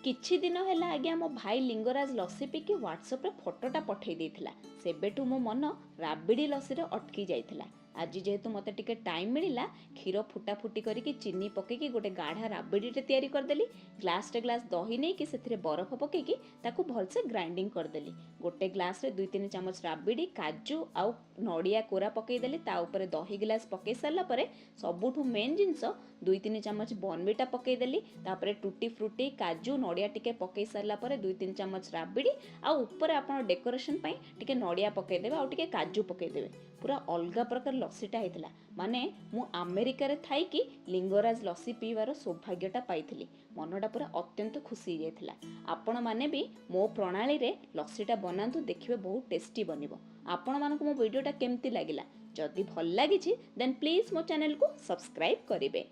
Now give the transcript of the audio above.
किछि दिन है आज्ञा मो भाई लिंगराज लस्सी पीकी व्हाट्सएप रे फोटोटा पठे देथिला। सेबेठु मो मन राबिड़ी लस्सी रे अटकी जाइथिला। आज जेहेतु मते टिके टाइम मिलिला क्षीर फुटा फुटी करिकी चीनी पकेकी गोटे गाढ़ा राबिड़ीटे तैयारी करदेली। ग्लास टे ग्लास दही नहीं कि सेथिरे बरफ पकेकी ताकू भलसे ग्राइंडिंग करदेली। गोटे ग्लास रे 2-3 चमच राबिड़ी काजू आउ नड़िया कोरा पकईदेली। ता उपरे दही गिलास पकई सारा परे सबुठु मेन जिनस 2-3 चमच बॉर्नविटा पकईदेली। तापरे टूटी फ्रूटी काजू नड़िया टिके पकई सारा परे 2-3 चमच राबिड़ी आउ ऊपर आपण डेकोरेशन पई टिके नड़िया पकईदेबे आउ टिके काजू पकईदेबे। पूरा अलगा प्रकार लस्सीटा होता माने मु अमेरिका रे थाई कि लिंगराज लस्सी पीवार सौभाग्यटा पाइथिली। मनटा पूरा अत्यंत खुशी जाइथिला। आपण माने भी मो प्रणाली रे लस्सीटा बनातु देखिबे बहुत टेस्टी बनिबो। आपण मानकु मो वीडियोटा केमती लागिला जदि भल लागिछि देन प्लीज मो चैनल को सब्सक्राइब करिवे।